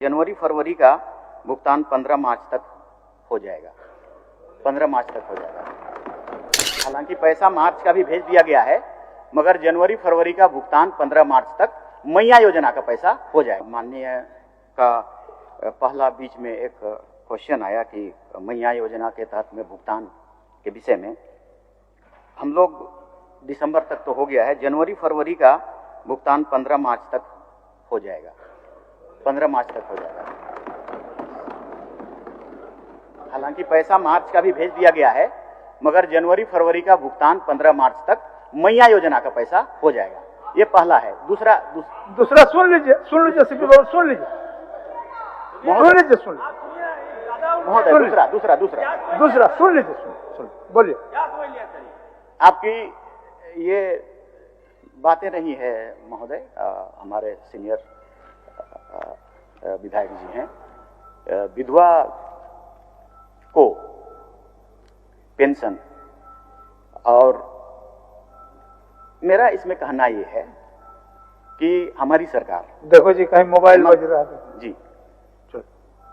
जनवरी फरवरी का भुगतान 15 मार्च तक हो जाएगा। 15 मार्च तक हो जाएगा। हालांकि पैसा मार्च का भी भेज दिया गया है, मगर जनवरी फरवरी का भुगतान 15 मार्च तक मैया योजना का पैसा हो जाएगा। माननीय का पहला बीच में एक क्वेश्चन आया कि मैया योजना के तहत में भुगतान के विषय में हम लोग दिसंबर तक तो हो गया है, जनवरी फरवरी का भुगतान 15 मार्च तक हो जाएगा। 15 मार्च तक हो जाएगा। हालांकि पैसा मार्च का भी भेज दिया गया है, मगर जनवरी फरवरी का भुगतान 15 मार्च तक मैया योजना का पैसा हो जाएगा। ये पहला है। दूसरा सुन लीजिए सुन लीजिए बोलिए। आपकी ये बातें नहीं है महोदय, हमारे सीनियर विधायक जी हैं। विधवा को पेंशन, और मेरा इसमें कहना ये है कि हमारी सरकार, देखो जी कहीं मोबाइल बज रहा है जी,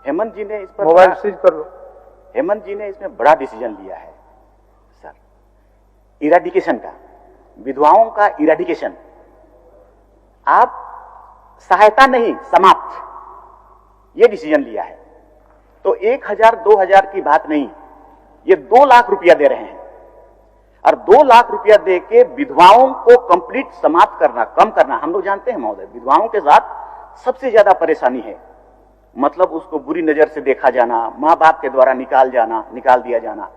हेमंत जी ने इस पर मोबाइल सीज कर लो। हेमंत जी ने इसमें बड़ा डिसीजन लिया है सर, इरेडिकेशन का, विधवाओं का इरेडिकेशन। आप सहायता नहीं, समाप्त, ये डिसीजन लिया है। तो 1000 2000 की बात नहीं, ये 2 लाख रुपया दे रहे हैं, और 2 लाख रुपया दे के विधवाओं को कंप्लीट समाप्त करना, कम करना। हम लोग जानते हैं महोदय, विधवाओं के साथ सबसे ज्यादा परेशानी है, मतलब उसको बुरी नजर से देखा जाना, मां बाप के द्वारा निकाल दिया जाना,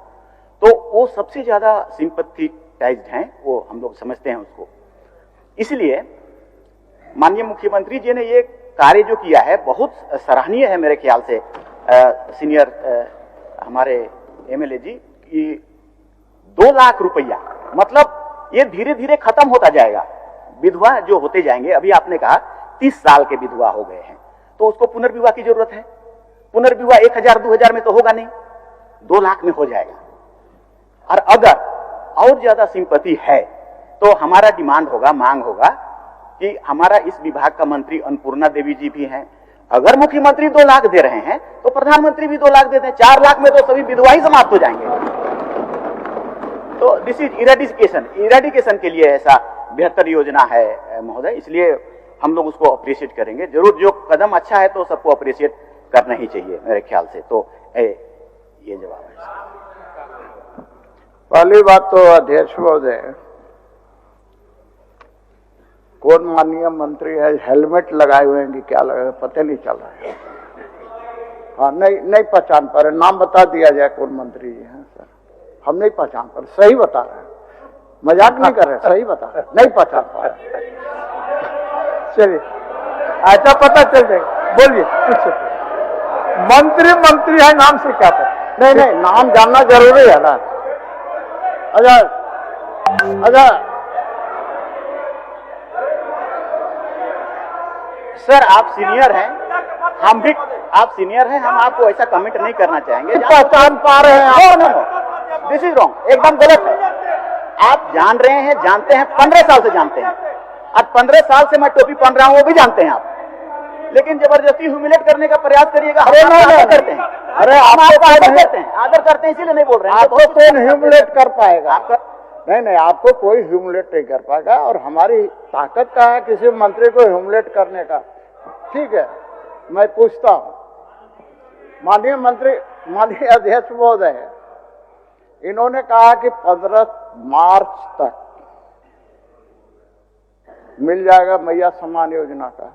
तो वो सबसे ज्यादा सिंपैथेटाइज्ड हैं, वो हम लोग समझते हैं उसको। इसलिए माननीय मुख्यमंत्री जी ने ये कार्य जो किया है बहुत सराहनीय है मेरे ख्याल से। सीनियर हमारे एमएलए जी की 2 लाख रुपया, मतलब ये धीरे धीरे खत्म होता जाएगा। विधवा जो होते जाएंगे, अभी आपने कहा 30 साल के विधवा हो गए हैं, तो उसको पुनर्विवाह की जरूरत है। पुनर्विवाह 1000 2000 में तो होगा नहीं, 2 लाख में हो जाएगा। और अगर और ज्यादा सिंपैथी है तो हमारा डिमांड होगा, मांग होगा कि हमारा इस विभाग का मंत्री अन्नपूर्णा देवी जी भी हैं। अगर मुख्यमंत्री 2 लाख दे रहे हैं तो प्रधानमंत्री भी 2 लाख देते हैं। 4 लाख में तो सभी विधवा ही समाप्त हो जाएंगे। तो दिस इज इरेडिकेशन के लिए ऐसा बेहतर योजना है महोदय, इसलिए हम लोग उसको अप्रिशिएट करेंगे जरूर। जो कदम अच्छा है तो सबको अप्रिशिएट करना ही चाहिए मेरे ख्याल से। तो ये जवाब है। पहली बात तो अध्यक्ष महोदय, कौन माननीय मंत्री है, हेलमेट लगाए हुए हैं कि क्या लगाए, पता नहीं चल रहा है। हाँ, नहीं पहचान पा रहे, नाम बता दिया जाए कौन मंत्री जी हैं सर। हम नहीं पहचान पा रहे, सही बता रहे हैं, मजाक नहीं कर रहे, सही बता रहे, नहीं पहचान पा रहे। चलिए ऐसा पता चल जाएगा, बोलिए कुछ। मंत्री है, नाम से क्या पता? नहीं नाम जानना जरूरी है ना। अच्छा सर, आप सीनियर हैं, हम भी आप सीनियर हैं, हम आपको ऐसा कमेंट नहीं करना चाहेंगे। पहचान पा रहे हैं? दिस इज रॉन्ग, एकदम गलत है। आप जान रहे हैं, जानते हैं, 15 साल से जानते हैं। अब 15 साल से मैं टोपी पहन रहा हूं, वो भी जानते हैं आप, लेकिन जबरदस्ती ह्यूमिलेट करने का प्रयास करिएगा। अरे नहीं करते हैं, अरे आपको आदर करते हैं, इसीलिए नहीं बोल रहे हैं। आपको कौन ह्यूमिलेट कर पाएगा? आपका नहीं, आपको कोई ह्यूमिलेट नहीं कर पाएगा, और हमारी ताकत का है किसी मंत्री को ह्यूमिलेट करने का। ठीक है, मैं पूछता हूं, माननीय अध्यक्ष महोदय, इन्होंने कहा कि 15 मार्च तक मिल जाएगा मैया सम्मान योजना का।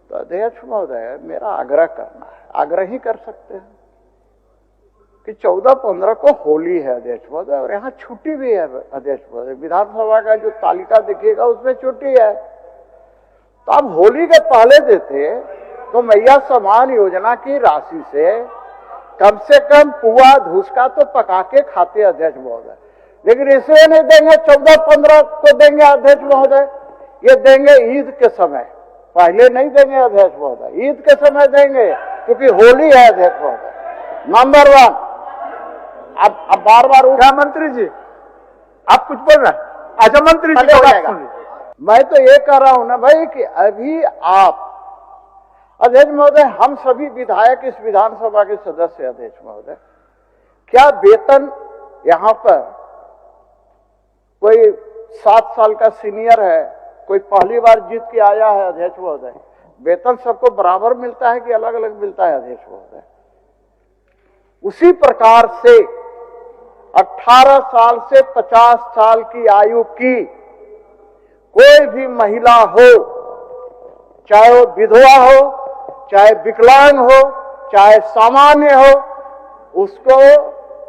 तो अध्यक्ष महोदय, मेरा आग्रह करना है, आग्रह ही कर सकते हैं कि 14-15 को होली है अध्यक्ष महोदय, और यहाँ छुट्टी भी है अध्यक्ष महोदय। विधानसभा का जो तालिका देखिएगा उसमें छुट्टी है, तो आप होली के पहले देते तो मैया सम्मान योजना की राशि से कम पुआ धुसका तो पका के खाते अध्यक्ष महोदय। लेकिन इसलिए नहीं देंगे 14-15 को देंगे अध्यक्ष महोदय, ये देंगे ईद के समय, पहले नहीं देंगे अध्यक्ष महोदय, ईद के समय देंगे, क्योंकि होली है अध्यक्ष महोदय। नंबर 1, अब बार मुख्यमंत्री जी आप कुछ बोल रहे हैं? अच्छा मंत्री जी, मैं तो ये कह रहा हूं ना भाई कि अध्यक्ष महोदय, हम सभी विधायक इस विधानसभा के सदस्य, अध्यक्ष महोदय, क्या वेतन यहाँ पर कोई 7 साल का सीनियर है, कोई पहली बार जीत के आया है, अध्यक्ष महोदय, वेतन सबको बराबर मिलता है कि अलग अलग मिलता है, अध्यक्ष महोदय? उसी प्रकार से 18 साल से 50 साल की आयु की कोई भी महिला हो, चाहे वो विधवा हो, चाहे विकलांग हो, चाहे सामान्य हो, उसको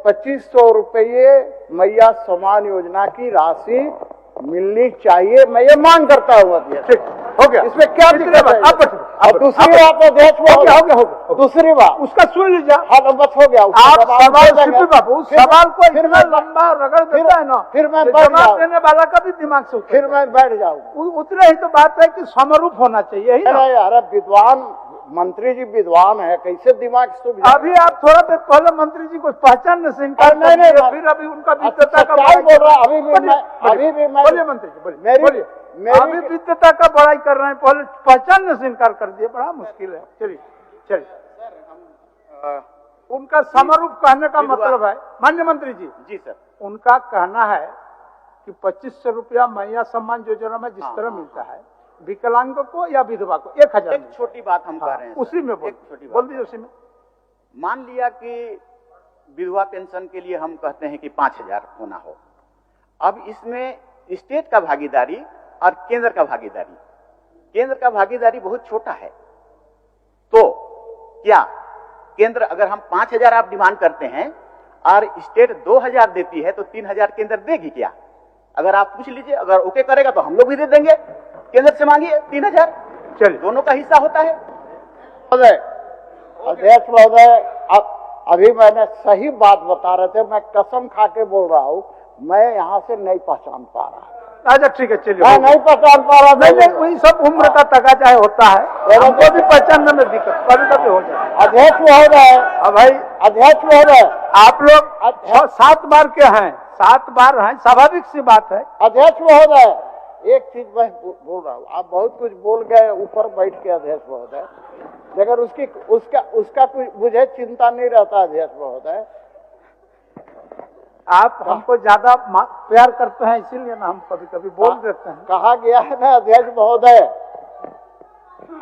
2500 रुपये मैया सम्मान योजना की राशि मिलनी चाहिए। मैं ये मांग करता हूँ अध्यक्ष। हो गया, इसमें क्या दिक्कत है? अब दूसरी बात अध्यक्ष, हो गया। दूसरी बात उसका सुन लीजिए। हाँ, बस हो गया। आप सवाल बाबू सवाल को इतना लंबा रगड़ देता है ना, फिर मैं जवाब देने वाला का भी दिमाग से फिर मैं बैठ जाऊँ। उतने ही तो बात है कि समरूप होना चाहिए। अरे विद्वान मंत्री जी विद्वान है, कैसे दिमाग से? अभी आप थोड़ा देर पहले मंत्री जी को पहचानने से इनकार नहीं, फिर अभी उनका विद्वता का बोल रहा। अभी भी मैं बोलिए मंत्री जी, बोलिए। अभी विद्वता का बड़ाई कर रहे हैं, पहले पहचानने से इनकार कर दिए, बड़ा मुश्किल है। चलिए उनका समरूप कहने का मतलब है, माननीय मंत्री जी, जी सर, उनका कहना है कि 2500 रुपया मैया सम्मान योजना में जिस तरह मिलता है विकलांग को या विधवा को 1000। एक छोटी बात हम कह रहे हैं, उसी में बोल दीजिए। उसी में मान लिया कि विधवा पेंशन के लिए हम कहते हैं कि 5000 होना हो। अब इसमें स्टेट का भागीदारी और केंद्र का भागीदारी, केंद्र का भागीदारी बहुत छोटा है। तो क्या केंद्र, अगर हम 5000 आप डिमांड करते हैं और स्टेट 2000 देती है तो 3000 केंद्र देगी क्या? अगर आप पूछ लीजिए, अगर ओके करेगा तो हम लोग भी दे देंगे, केंद्र से मांगिए 3000। चलिए, दोनों का हिस्सा होता है। अध्यक्ष महोदय, अभी मैंने सही बात बता रहे थे, मैं कसम खा के बोल रहा हूँ, मैं यहाँ से नहीं पहचान पा रहा। अच्छा ठीक है, चलिए। मैं नहीं पहचान पा रहा। नहीं, वही सब उम्र का तकाजा होता है, हमको भी पहचानने में दिक्कत कभी कभी हो जाता है। अध्यक्ष महोदय, भाई अध्यक्ष महोदय, आप लोग 7 बार के हैं, 7 बार हैं, स्वाभाविक सी बात है। अध्यक्ष महोदय, एक चीज मैं बोल रहा हूँ, आप बहुत कुछ बोल गए ऊपर बैठ के अध्यक्ष महोदय, लेकिन उसका कुछ मुझे चिंता नहीं रहता अध्यक्ष महोदय। आप हमको ज्यादा प्यार करते हैं, इसीलिए ना हम कभी कभी बोल देते हैं। कहा गया है ना अध्यक्ष महोदय,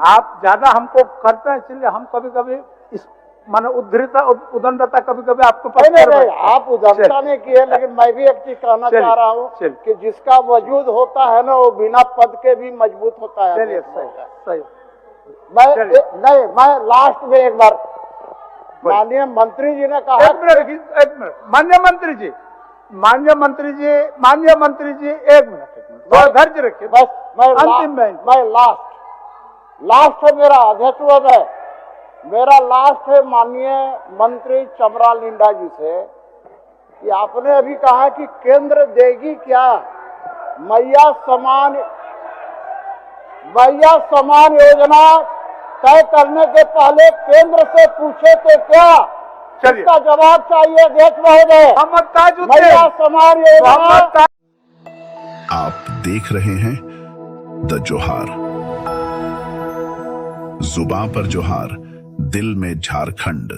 आप ज्यादा हमको करते हैं, इसलिए हम कभी कभी इस माने उदंडता कभी कभी आपको नहीं, आप उदंडता नहीं किए, लेकिन मैं भी एक चीज कहना चाह रहा हूँ कि जिसका वजूद होता है ना, वो बिना पद के भी मजबूत होता है। चलिए, सही। मैं लास्ट में एक बार, माननीय मंत्री जी ने कहा। एक मिनट माननीय मंत्री जी, एक मिनट धैर्य रखिए। बस मैं अंतिम मैं लास्ट है मेरा अध्यक्ष महोदय, मेरा लास्ट है माननीय मंत्री चमरा लिंडा जी से, कि आपने अभी कहा कि केंद्र देगी क्या मैया सम्मान योजना तय करने के पहले केंद्र से पूछे तो क्या? इसका जवाब चाहिए अध्यक्ष महोदय। मैया सम्मान योजना। आप देख रहे हैं द जोहार, जुबां पर जोहार, दिल में झारखंड।